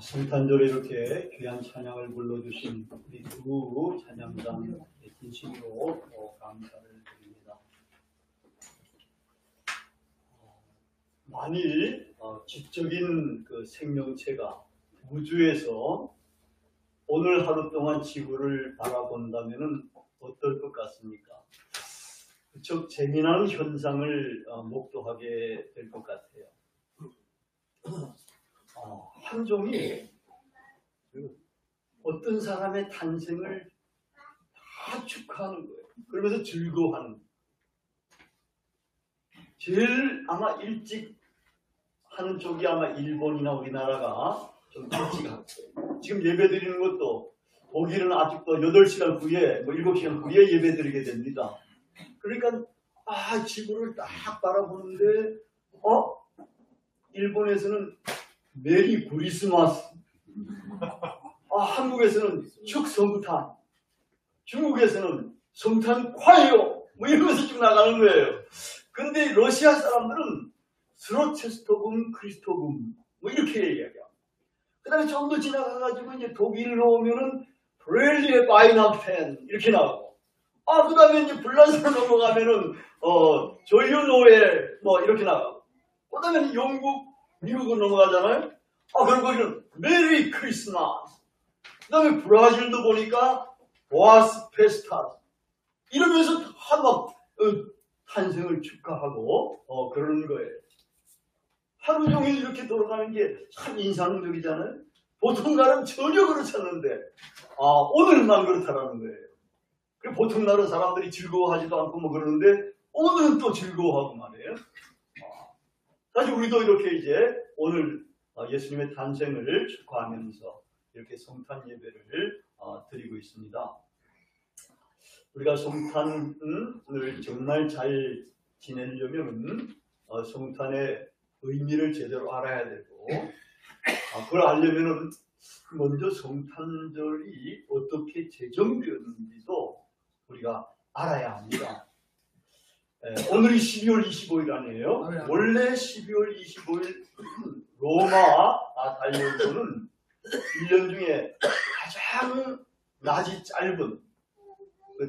성탄절에 이렇게 귀한 찬양을 불러주신 우리 두 찬양단 진심으로 감사를 드립니다. 만일 지적인 그 생명체가 우주에서 오늘 하루 동안 지구를 바라본다면 어떨 것 같습니까? 무척 재미난 현상을 목도하게 될 것 같아요. 한 종이 어떤 사람의 탄생을 다 축하하는 거예요. 그러면서 즐거워하는 거예요. 제일 아마 일찍 하는 쪽이 아마 일본이나 우리나라가 좀 일찍 할 거예요. 지금 예배 드리는 것도 독일은 아직도 8시간 후에 7시간 후에 예배 드리게 됩니다. 그러니까 지구를 딱 바라보는데 일본에서는 메리 크리스마스, 한국에서는 축성탄, 중국에서는 성탄 콰이어 이러면서 쭉 나가는 거예요. 그런데 러시아 사람들은 스로체스토금 크리스토금 이렇게 얘기해요. 그 다음에 좀 더 지나가가지고 이제 독일로 오면은 브렐리에 바이나펜 이렇게 나오고, 그 다음에 이제 불란스로 넘어가면은 조유 노엘 이렇게 나가고, 그 다음에 영국 미국으로 넘어가잖아요. 그리고 메리 크리스마스. 그 다음에 브라질도 보니까 보아스 페스타. 이러면서 탄생을 축하하고 그러는 거예요. 하루 종일 이렇게 돌아가는 게 참 인상적이잖아요. 보통 날은 전혀 그렇지 않는데 오늘만 그렇다라는 거예요. 그리고 보통 날은 사람들이 즐거워하지도 않고 그러는데 오늘은 또 즐거워하고 말이에요. 사실 우리도 이렇게 이제 오늘 예수님의 탄생을 축하하면서 이렇게 성탄 예배를 드리고 있습니다. 우리가 성탄을 정말 잘 지내려면 성탄의 의미를 제대로 알아야 되고, 그걸 알려면 먼저 성탄절이 어떻게 제정되었는지도 우리가 알아야 합니다. 오늘이 12월 25일 아니에요? 원래 12월 25일 로마 달력으로는 1년 중에 가장 낮이 짧은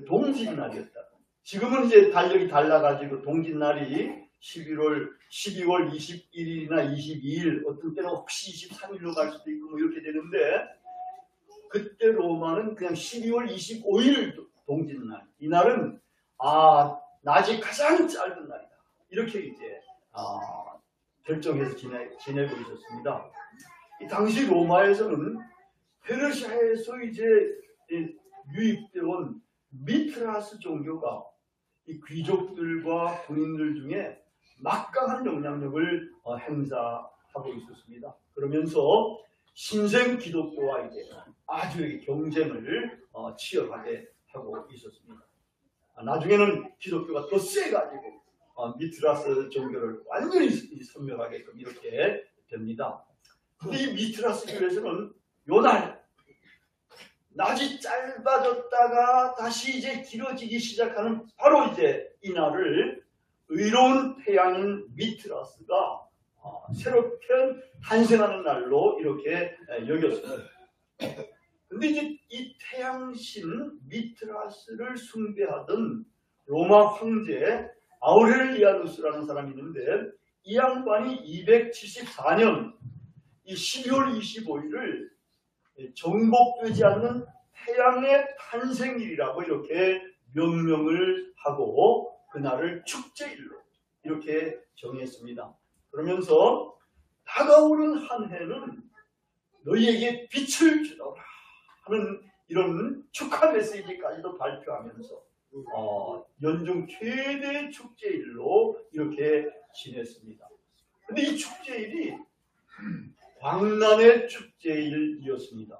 동짓날이었다. 지금은 이제 달력이 달라가지고 동짓날이 12월 21일이나 22일, 어떤 때는 혹시 23일로 갈 수도 있고 이렇게 되는데, 그때 로마는 그냥 12월 25일 동짓날, 이날은 낮이 가장 짧은 날이다. 이렇게 이제 결정해서 지내고 있었습니다. 이 당시 로마에서는 페르시아에서 이제 유입되어 온 미트라스 종교가 이 귀족들과 군인들 중에 막강한 영향력을 행사하고 있었습니다. 그러면서 신생 기독교와 이제 아주 경쟁을 치열하게 하고 있었습니다. 나중에는 기독교가 더 세가지고 미트라스 종교를 완전히 선멸하게끔 이렇게 됩니다. 근데 이 미트라스 교회에서는 요날 낮이 짧아졌다가 다시 이제 길어지기 시작하는 바로 이제 이날을 의로운 태양인 미트라스가 새롭게 탄생하는 날로 이렇게 여겼습니다. 근데 이제 이 태양신 미트라스를 숭배하던 로마 황제 아우렐리아누스라는 사람이 있는데, 이 양반이 274년 이 12월 25일을 정복되지 않는 태양의 탄생일이라고 이렇게 명명을 하고 그날을 축제일로 이렇게 정했습니다. 그러면서 다가오는 한 해는 너희에게 빛을 주노라 하는 이런 축하 메시지까지도 발표하면서 연중 최대 축제일로 이렇게 지냈습니다. 근데 이 축제일이 광란의 축제일이었습니다.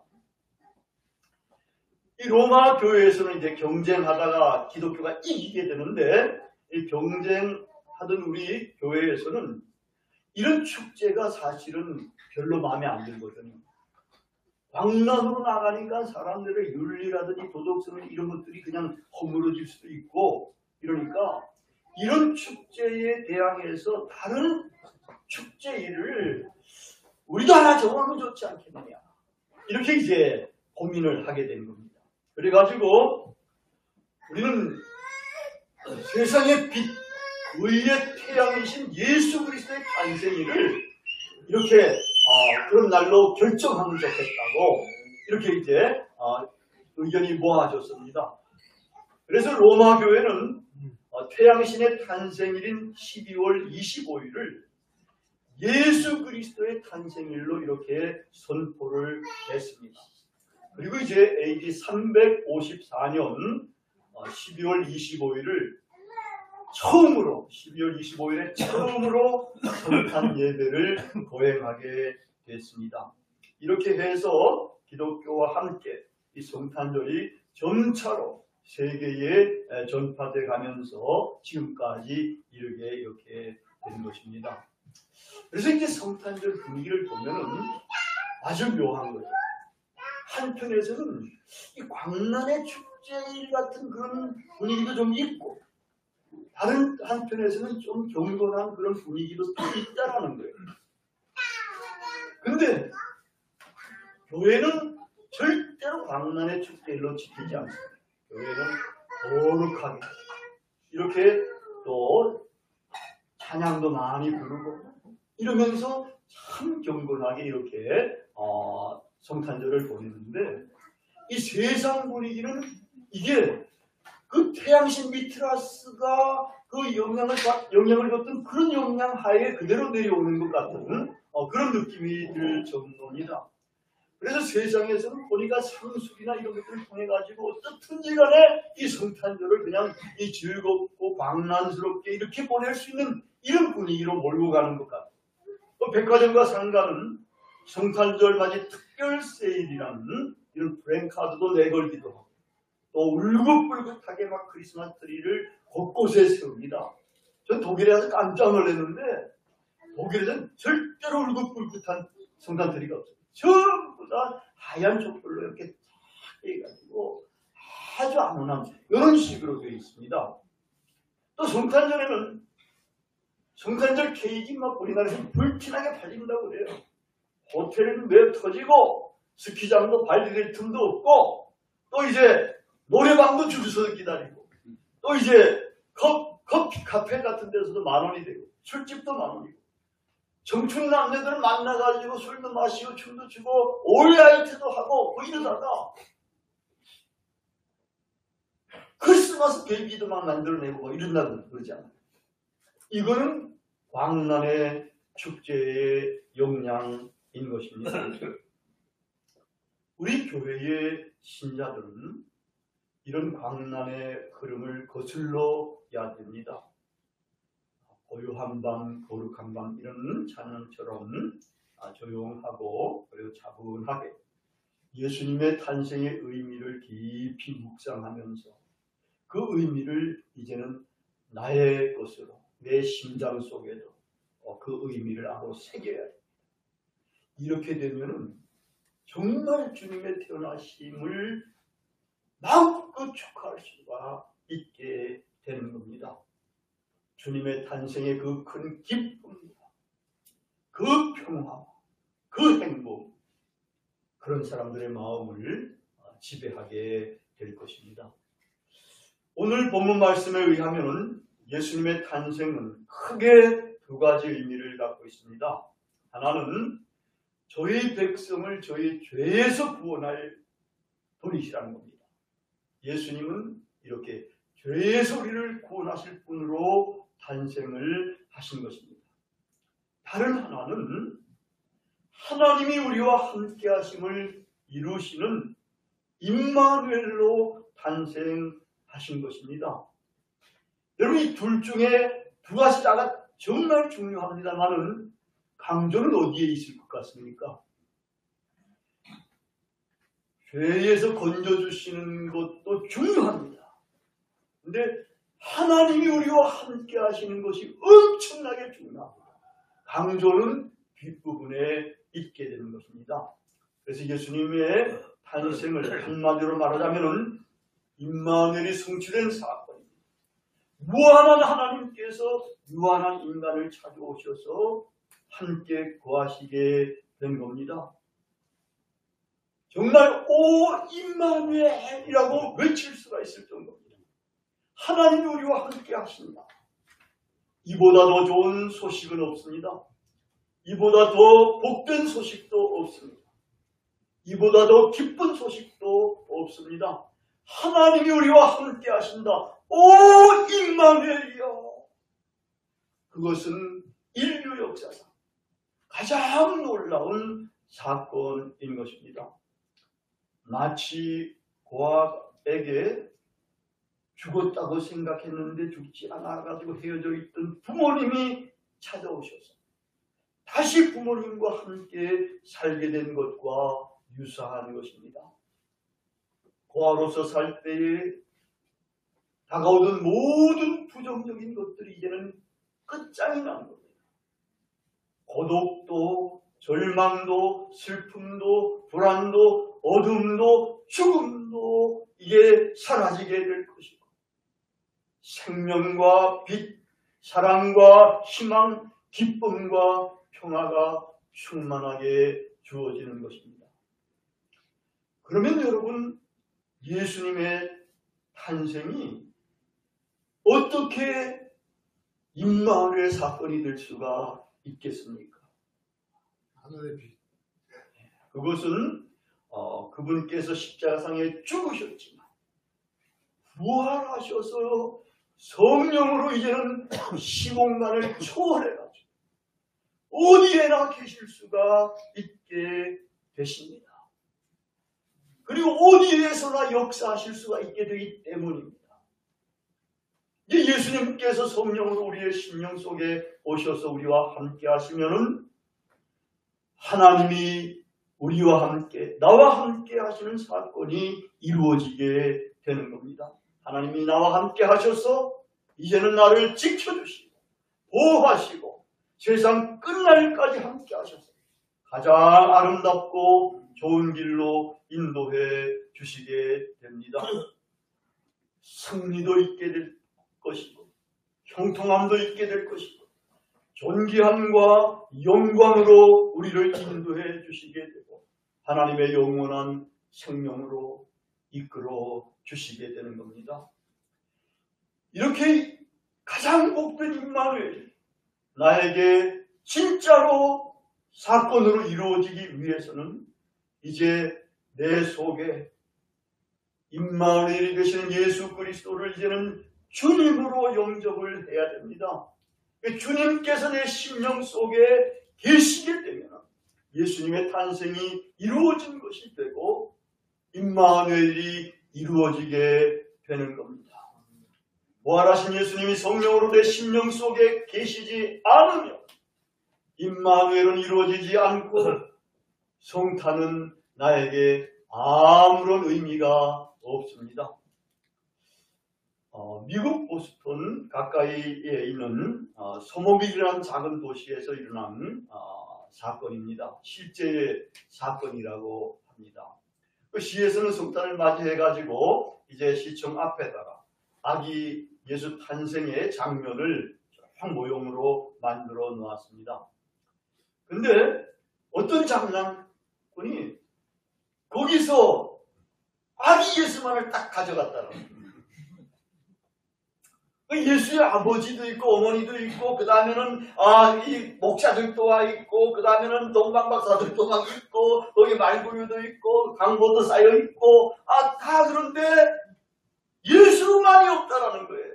이 로마 교회에서는 이제 경쟁하다가 기독교가 이기게 되는데, 이 경쟁하던 우리 교회에서는 이런 축제가 사실은 별로 마음에 안 들거든요. 광란으로 나가니까 사람들의 윤리라든지 도덕성 이런 것들이 그냥 허물어질 수도 있고, 이러니까 이런 축제에 대항해서 다른 축제일을 우리도 하나 정하면 좋지 않겠느냐. 이렇게 이제 고민을 하게 된 겁니다. 그래가지고 우리는 세상의 빛, 의의 태양이신 예수 그리스도의 탄생일을 이렇게 그런 날로 결정하면 좋겠다고 이렇게 이제 의견이 모아졌습니다. 그래서 로마 교회는 태양신의 탄생일인 12월 25일을 예수 그리스도의 탄생일로 이렇게 선포를 했습니다. 그리고 이제 AD 354년 12월 25일을 처음으로 12월 25일에 처음으로 성탄 예배를 거행하게 됐습니다. 이렇게 해서 기독교와 함께 이 성탄절이 점차로 세계에 전파돼 가면서 지금까지 이르게 이렇게 된 것입니다. 그래서 이제 성탄절 분위기를 보면은 아주 묘한 거죠. 한편에서는 이 광란의 축제일 같은 그런 분위기도 좀 있고, 다른 한편에서는 좀 경건한 그런 분위기도 있다라는 거예요. 근데 교회는 절대로 광란의 축제일로 지키지 않습니다. 교회는 거룩하게 이렇게 또 찬양도 많이 부르고 이러면서 참 경건하게 이렇게 성탄절을 보내는데, 이 세상 분위기는 이게 그 태양신 미트라스가 그 영향을 줬던 그런 영향 하에 그대로 내려오는 것 같은 그런 느낌이 들 정도입니다. 그래서 세상에서는 보니까 상술이나 이런 것들을 통해 가지고 어떻든지 간에 이 성탄절을 그냥 이 즐겁고 광란스럽게 이렇게 보낼 수 있는 이런 분위기로 몰고 가는 것 같아요. 또 백화점과 상가는 성탄절 맞이 특별 세일이라는 이런 프랜카드도 내걸기도 하고, 또 울긋불긋하게 막 크리스마스 트리를 곳곳에 세웁니다. 전 독일에 가서 깜짝 놀랐는데 독일에는 절대로 울긋불긋한 성탄 트리가 없어요. 전부 다 하얀 촛불로 이렇게 탁 해가지고 아주 안온한 이런 식으로 되어 있습니다. 또 성탄절에는 성탄절 케이크 막 우리나라에서 불티나게 팔린다고 그래요. 호텔은 매 터지고 스키장도 발디딜 틈도 없고, 또 이제 노래방도 줄 서서 기다리고, 또 이제 커피 카페 같은 데서도 10,000원이 되고, 술집도 10,000원이고, 청춘 남녀들을 만나가지고 술도 마시고 춤도 추고 올라이트도 하고 이러다가 크리스마스 베이비도 막 만들어내고 이런다고 그러지 않아요. 이거는 광란의 축제의 영향인 것입니다. 우리 교회의 신자들은 이런 광란의 흐름을 거슬러야 됩니다. 고요한 밤, 거룩한 밤 이런 찬양처럼 조용하고 그리고 차분하게 예수님의 탄생의 의미를 깊이 묵상하면서 그 의미를 이제는 나의 것으로 내 심장 속에도 그 의미를 알고 새겨야 됩니다. 이렇게 되면은 정말 주님의 태어나심을 마음껏 축하할 수가 있게 되는 겁니다. 주님의 탄생의 그 큰 기쁨과 그 평화, 그 행복, 그런 사람들의 마음을 지배하게 될 것입니다. 오늘 본문 말씀에 의하면 예수님의 탄생은 크게 두 가지 의미를 갖고 있습니다. 하나는 저희 백성을 저희 죄에서 구원할 분이시라는 겁니다. 예수님은 이렇게 죄에서 우리를 구원하실 분으로 탄생을 하신 것입니다. 다른 하나는 하나님이 우리와 함께 하심을 이루시는 임마누엘로 탄생하신 것입니다. 여러분, 이 둘 중에 두 가지가 정말 중요합니다만은 강조는 어디에 있을 것 같습니까? 죄에서 건져주시는 것도 중요합니다. 근데 하나님이 우리와 함께 하시는 것이 엄청나게 중요합니다. 강조는 뒷부분에 있게 되는 것입니다. 그래서 예수님의 탄생을 한마디로 말하자면 임마누엘이 성취된 사건입니다. 무한한 하나님께서 유한한 인간을 찾아오셔서 함께 거하시게 된 겁니다. 정말 오 임마누엘이라고 외칠 수가 있을 정도입니다. 하나님이 우리와 함께 하신다. 이보다 더 좋은 소식은 없습니다. 이보다 더 복된 소식도 없습니다. 이보다 더 기쁜 소식도 없습니다. 하나님이 우리와 함께 하신다. 오 임마누엘이여. 그것은 인류 역사상 가장 놀라운 사건인 것입니다. 마치 고아에게 죽었다고 생각했는데 죽지 않아가지고 헤어져 있던 부모님이 찾아오셔서 다시 부모님과 함께 살게 된 것과 유사한 것입니다. 고아로서 살 때에 다가오던 모든 부정적인 것들이 이제는 끝장이 난 겁니다. 고독도, 절망도, 슬픔도, 불안도, 어둠도, 죽음도 이게 사라지게 될 것이고 생명과 빛, 사랑과 희망, 기쁨과 평화가 충만하게 주어지는 것입니다. 그러면 여러분, 예수님의 탄생이 어떻게 임마누엘 사건이 될 수가 있겠습니까? 하늘의 빛. 그것은 그분께서 십자가상에 죽으셨지만 부활하셔서 성령으로 이제는 시공간을 초월해가지고 어디에나 계실 수가 있게 되십니다. 그리고 어디에서나 역사하실 수가 있게 되기 때문입니다. 이제 예수님께서 성령으로 우리의 심령 속에 오셔서 우리와 함께 하시면은 하나님이 우리와 함께, 나와 함께 하시는 사건이 이루어지게 되는 겁니다. 하나님이 나와 함께 하셔서 이제는 나를 지켜주시고 보호하시고 세상 끝날까지 함께 하셔서 가장 아름답고 좋은 길로 인도해 주시게 됩니다. 승리도 있게 될 것이고 형통함도 있게 될 것이고 존귀함과 영광으로 우리를 인도해 주시게 되고 하나님의 영원한 생명으로 이끌어 주시게 되는 겁니다. 이렇게 가장 복된 임마누엘이 나에게 진짜로 사건으로 이루어지기 위해서는 이제 내 속에 임마누엘이 되시는 예수 그리스도를 이제는 주님으로 영접을 해야 됩니다. 주님께서 내 심령 속에 계시게 되면 예수님의 탄생이 이루어진 것이 되고 임마누엘이 이루어지게 되는 겁니다. 부활하신 예수님이 성령으로 내 심령 속에 계시지 않으면 임마누엘은 이루어지지 않고 성탄은 나에게 아무런 의미가 없습니다. 미국 보스턴 가까이에 있는 소모빌이라는 작은 도시에서 일어난 사건입니다. 실제의 사건이라고 합니다. 그 시에서는 성탄을 맞이해가지고 이제 시청 앞에다가 아기 예수 탄생의 장면을 모형으로 만들어 놓았습니다. 근데 어떤 장난꾼이 거기서 아기 예수만을 딱 가져갔다는 거예요. 예수의 아버지도 있고 어머니도 있고 그 다음에는 이 목사들도 와 있고 그 다음에는 동방박사들도 막 있고 거기 말구류도 있고 강보도 쌓여 있고 다 그런데 예수만이 없다라는 거예요.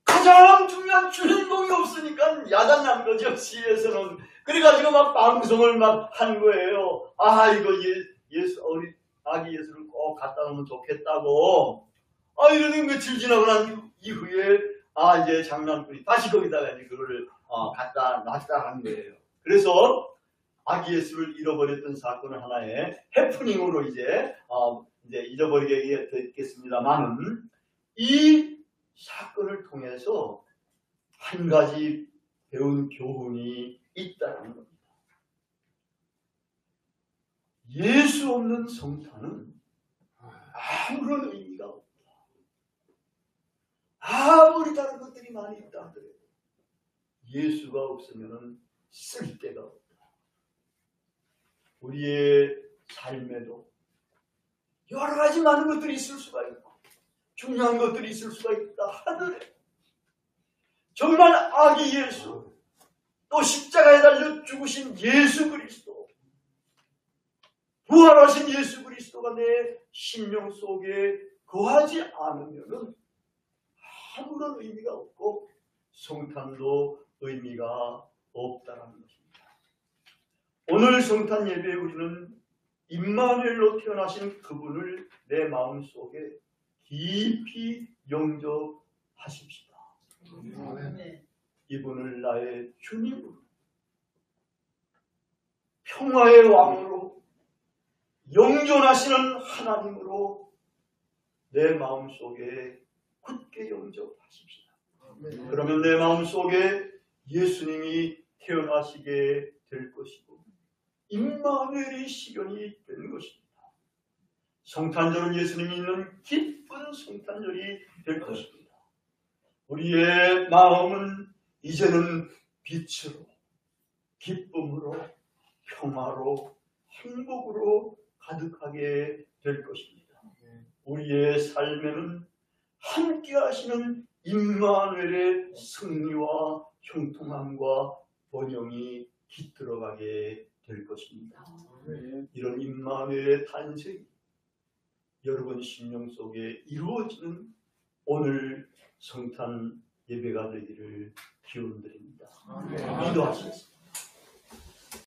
가장 중요한 주인공이 없으니까 야단난 거죠, 시에서는. 그래가지고 막 방송을 막 한 거예요. 이거 아기 예수를 꼭 갖다 놓으면 좋겠다고. 이러니 며칠 지나고 난 이후에 이제 장난꾼이 다시 거기다가 이제 그거를 갖다 놨다 한 거예요. 그래서 아기 예수를 잃어버렸던 사건을 하나의 해프닝으로 이제 잊어버리게 됐겠습니다만은 이 사건을 통해서 한 가지 배운 교훈이 있다는 겁니다. 예수 없는 성탄은 아무런 의미가 없다. 아무리 다른 것들이 많이 있다 하더라도 예수가 없으면 쓸 데가 없다. 우리의 삶에도 여러 가지 많은 것들이 있을 수가 있고 중요한 것들이 있을 수가 있다 하더래. 정말 아기 예수, 또 십자가에 달려 죽으신 예수 그리스도, 부활하신 예수 그리스도가 내 심령 속에 거하지 않으면 아무런 의미가 없고 성탄도 의미가 없다는 것입니다. 오늘 성탄 예배에 우리는 임마누엘로 태어나신 그분을 내 마음속에 깊이 영접하십시다. 이분을 나의 주님으로, 평화의 왕으로, 영존하시는 하나님으로 내 마음속에 굳게 영접하십시다. 그러면 내 마음속에 예수님이 태어나시게 될 것이고 임마누엘의 시견이 되는 것입니다. 성탄절은 예수님이 있는 기쁜 성탄절이 될 것입니다. 우리의 마음은 이제는 빛으로, 기쁨으로, 평화로, 행복으로 가득하게 될 것입니다. 우리의 삶에는 함께 하시는 임마누엘의 승리와 형통함과 번영이 깃들어가게 될 것입니다. 이런 임마누엘의 탄생이 여러분 심령 속에 이루어지는 오늘 성탄 예배가 되기를 기원드립니다. 기도하시겠습니다.